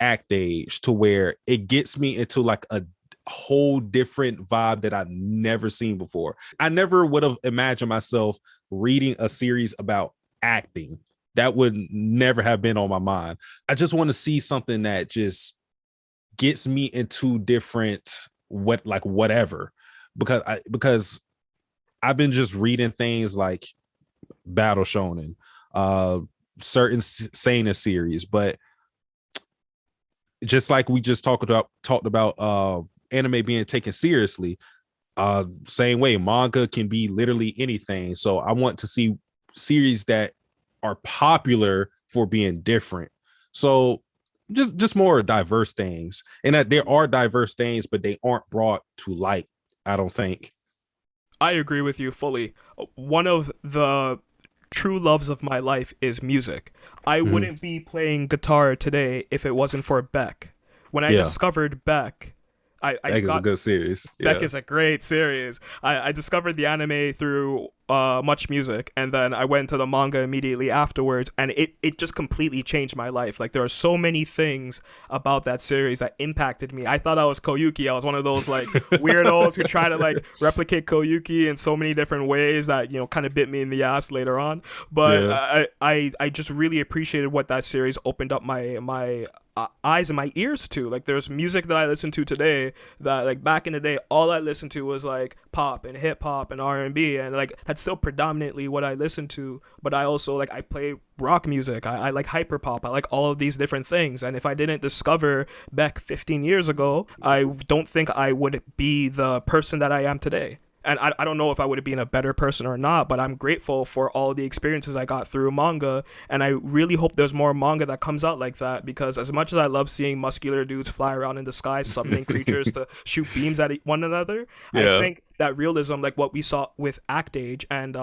Act Age to where it gets me into like a whole different vibe that I've never seen before. I never would have imagined myself reading a series about acting. That would never have been on my mind. I just want to see something that just gets me into different whatever because I've been just reading things like Battle Shonen, uh certain seinen series, but just like we just talked about anime being taken seriously, same way manga can be literally anything. So I want to see series that are popular for being different. So just more diverse things, and that there are diverse things, but they aren't brought to light, I don't think. I agree with you fully. One of the true loves of my life is music. I Mhm. wouldn't be playing guitar today if it wasn't for Beck. When I Yeah, discovered Beck, I that is a got good series. Beck Yeah. is a great series. I discovered the anime through Much Music, and then I went to the manga immediately afterwards, and it just completely changed my life. Like, there are so many things about that series that impacted me. I thought I was Koyuki. I was one of those, like, weirdos who try to, like, replicate Koyuki in so many different ways that, kind of bit me in the ass later on. But Yeah. I just really appreciated what that series opened up my eyes and my ears to. Like, there's music that I listen to today that, like, back in the day, all I listened to was like pop and hip hop and R&B, and like that's still predominantly what I listen to. But I also, like, I play rock music. I like hyper pop. I like all of these different things. And if I didn't discover Beck 15 years ago, I don't think I would be the person that I am today. And I don't know if I would have been a better person or not, but I'm grateful for all the experiences I got through manga. And I really hope there's more manga that comes out like that, because as much as I love seeing muscular dudes fly around in the sky, summoning creatures to shoot beams at one another, I Yeah. think that realism, like what we saw with Act Age, and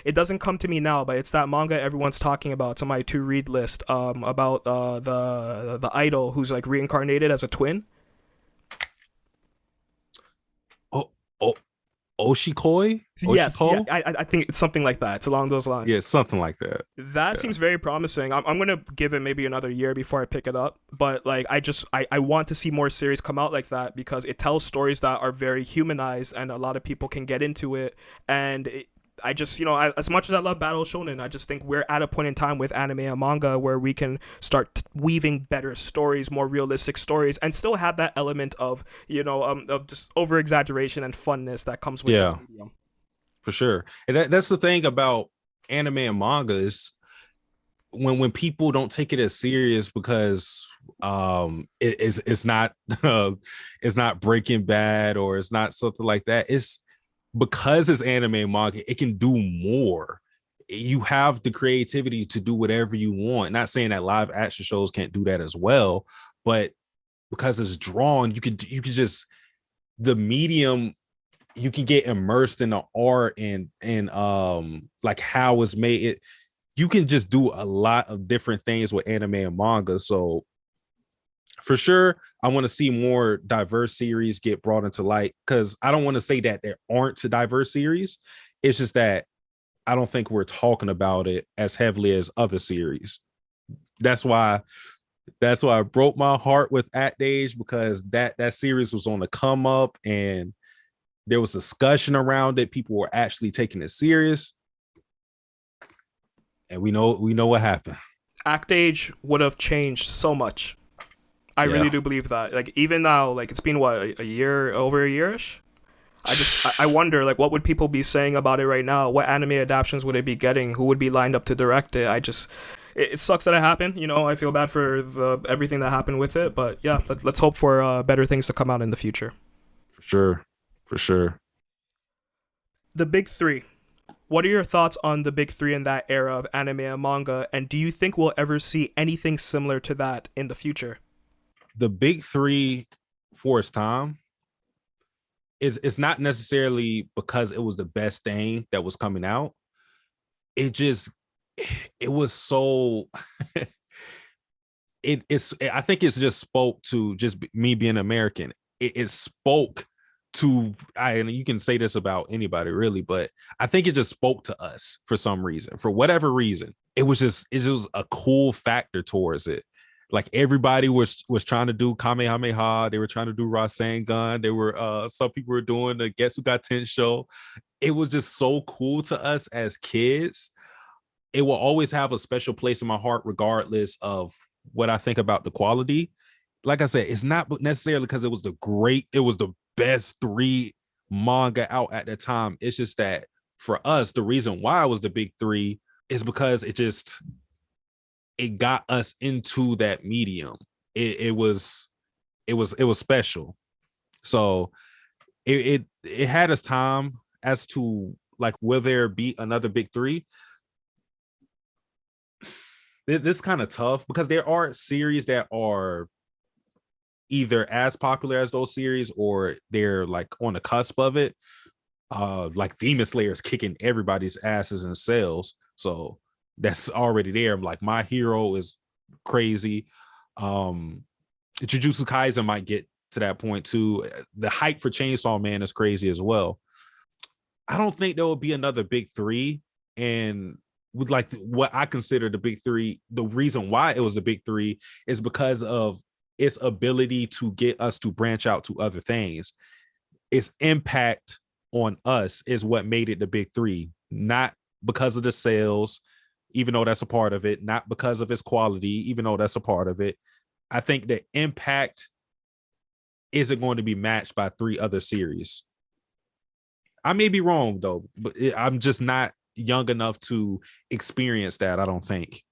it doesn't come to me now, but it's that manga everyone's talking about. It's on my to read list, about the idol who's like reincarnated as a twin. Oh, oh, Oshikoi? Yes, yeah, Oshiko? I think it's something like that. It's along those Yeah, lines. something like that. That Yeah. seems very promising. I'm gonna give it maybe another year before I pick it up. But like, I want to see more series come out like that, because it tells stories that are very humanized and a lot of people can get into it. And I just, as much as I love Battle Shonen, I just think we're at a point in time with anime and manga where we can start weaving better stories, more realistic stories, and still have that element of, of just over exaggeration and funness that comes with this Yeah, medium. for sure. And that's the thing about anime and manga is when people don't take it as serious because it's not it's not Breaking Bad or it's not something like that. It's because it's anime and manga, it can do more. You have the creativity to do whatever you want. Not saying that live action shows can't do that as well, but because it's drawn, you could just the medium, you can get immersed in the art and like how it's made. You can just do a lot of different things with anime and manga. So for sure, I want to see more diverse series get brought into light, because I don't want to say that there aren't diverse series. It's just that I don't think we're talking about it as heavily as other series. That's why I broke my heart with Act Age, because that series was on the come up and there was discussion around it. People were actually taking it serious, and we know what happened. Act Age would have changed so much. I really Yeah. do believe that. Like, even now, like, it's been what, a year, over a yearish. I wonder, like, what would people be saying about it right now? What anime adaptations would it be getting? Who would be lined up to direct it? It sucks that it happened. I feel bad for everything that happened with it. But yeah, let's hope for better things to come out in the future. For sure. For sure. The big three. What are your thoughts on the big three in that era of anime and manga? And do you think we'll ever see anything similar to that in the future? The big three for its time, it's not necessarily because it was the best thing that was coming out. It just it was so it's I think it's just spoke to just me being American. It spoke to and you can say this about anybody really, but I think it just spoke to us for some reason, for whatever reason. It was a cool factor towards it. Like everybody was trying to do Kamehameha, they were trying to do Rasengan, they were some people were doing the Guess Who Got 10 show. It was just so cool to us as kids. It will always have a special place in my heart, regardless of what I think about the quality. Like I said, it's not necessarily because it was the best three manga out at the time. It's just that for us, the reason why it was the big three is because it got us into that medium. It was special. So it had its time. As to like, will there be another big three? This is kind of tough because there are series that are either as popular as those series or they're like on the cusp of it. Like Demon Slayer is kicking everybody's asses in sales, so that's already there. Like My Hero is crazy. Jujutsu Kaisen might get to that point too. The hype for Chainsaw Man is crazy as well. I don't think there will be another big three. And with like what I consider the big three, the reason why it was the big three is because of its ability to get us to branch out to other things. Its impact on us is what made it the big three, not because of the sales, even though that's a part of it, not because of its quality, even though that's a part of it. I think the impact isn't going to be matched by three other series. I may be wrong though, but I'm just not young enough to experience that, I don't think.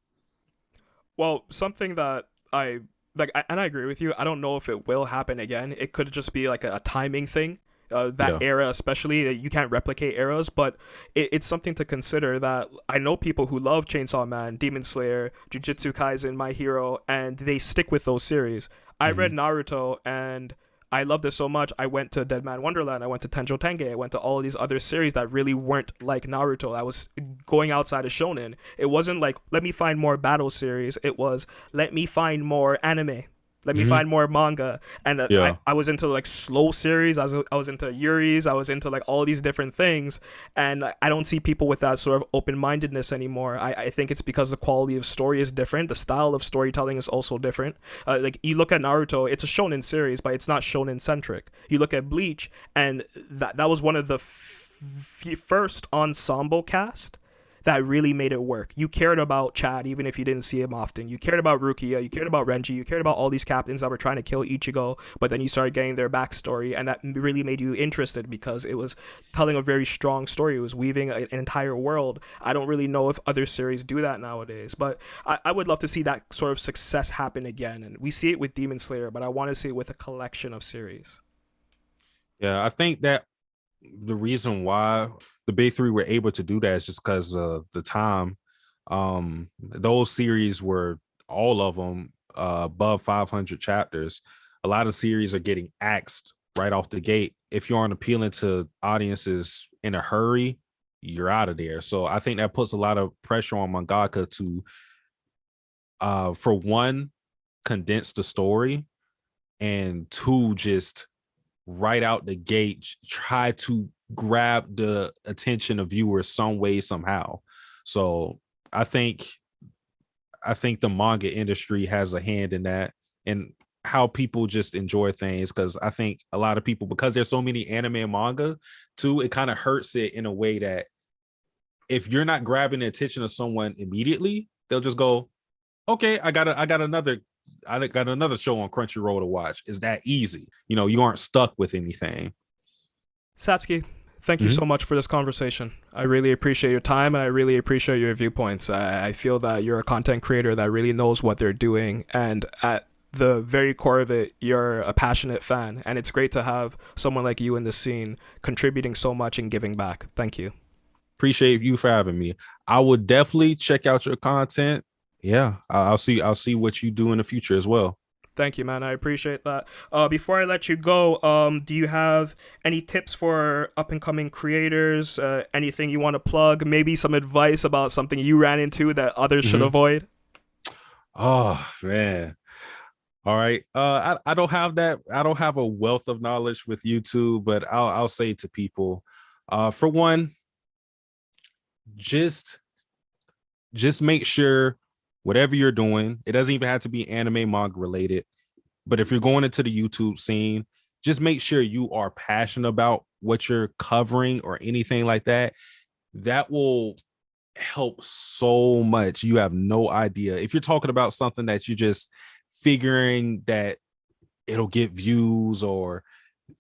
Well, something that I like, and I agree with you. I don't know if it will happen again. It could just be like a timing thing. That Yeah. era, especially, you can't replicate eras, but it's something to consider. That I know people who love Chainsaw Man, Demon Slayer, Jujutsu Kaisen, My Hero, and they stick with those series. I read Naruto and I loved it so much. I went to Dead Man Wonderland. I went to Tenjo Tenge. I went to all of these other series that really weren't like Naruto. I was going outside of shonen. It wasn't like, let me find more battle series. It was, let me find more anime. Let me find more manga. And Yeah. I was into like slow series. I was into Yuri's. I was into like all these different things. And I don't see people with that sort of open-mindedness anymore. I think it's because the quality of story is different. The style of storytelling is also different. Like you look at Naruto, it's a shonen series, but it's not shonen centric. You look at Bleach, and that was one of the first ensemble cast that really made it work. You cared about Chad even if you didn't see him often. You cared about Rukia, you cared about Renji, you cared about all these captains that were trying to kill Ichigo, but then you started getting their backstory, and that really made you interested because it was telling a very strong story. It was weaving an entire world. I don't really know if other series do that nowadays, but I would love to see that sort of success happen again. And we see it with Demon Slayer, but I want to see it with a collection of series. Yeah, I think that the reason why the big three were able to do that is just because of the time. Those series were all of them above 500 chapters. A lot of series are getting axed right off the gate. If you aren't appealing to audiences in a hurry, you're out of there. So I think that puts a lot of pressure on mangaka to, for one, condense the story, and two, just right out the gate try to grab the attention of viewers some way somehow. So I think the manga industry has a hand in that, and how people just enjoy things. Because I think a lot of people, because there's so many anime and manga too, it kind of hurts it in a way that if you're not grabbing the attention of someone immediately, they'll just go, okay, I got another show on Crunchyroll to watch. It's that easy. You aren't stuck with anything. Satsuki, thank you so much for this conversation. I really appreciate your time, and I really appreciate your viewpoints. I feel that you're a content creator that really knows what they're doing, and the very core of it, you're a passionate fan, and it's great to have someone like you in the scene contributing so much and giving back. Thank you. Appreciate you for having me. I would definitely check out your content. Yeah, I'll see what you do in the future as well. Thank you, man. I appreciate that. Before I let you go, do you have any tips for up and coming creators? Anything you want to plug? Maybe some advice about something you ran into that others should avoid? Oh man. All right. I don't have that. I don't have a wealth of knowledge with YouTube, but I'll say to people, for one, just make sure whatever you're doing, it doesn't even have to be anime manga related, but if you're going into the YouTube scene, just make sure you are passionate about what you're covering or anything like that. That will help so much. You have no idea. If you're talking about something that you're just figuring that it'll get views, or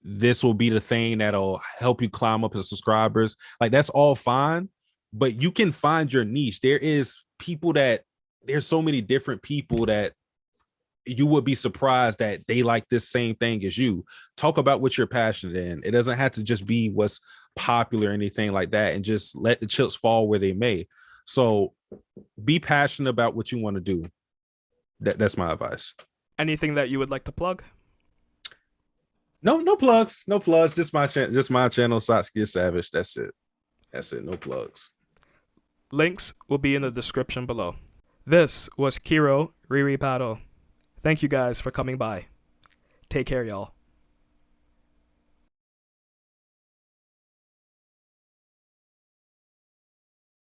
this will be the thing that'll help you climb up as subscribers, like that's all fine, but you can find your niche. There's so many different people that you would be surprised that they like this same thing as you. Talk about what you're passionate in. It doesn't have to just be what's popular or anything like that, and just let the chips fall where they may. So be passionate about what you want to do. That's my advice. Anything that you would like to plug? No plugs. No plugs. Just my channel, Satsuki The Savage. That's it. No plugs. Links will be in the description below. This was Kero Riri Battle. Thank you guys for coming by. Take care, y'all.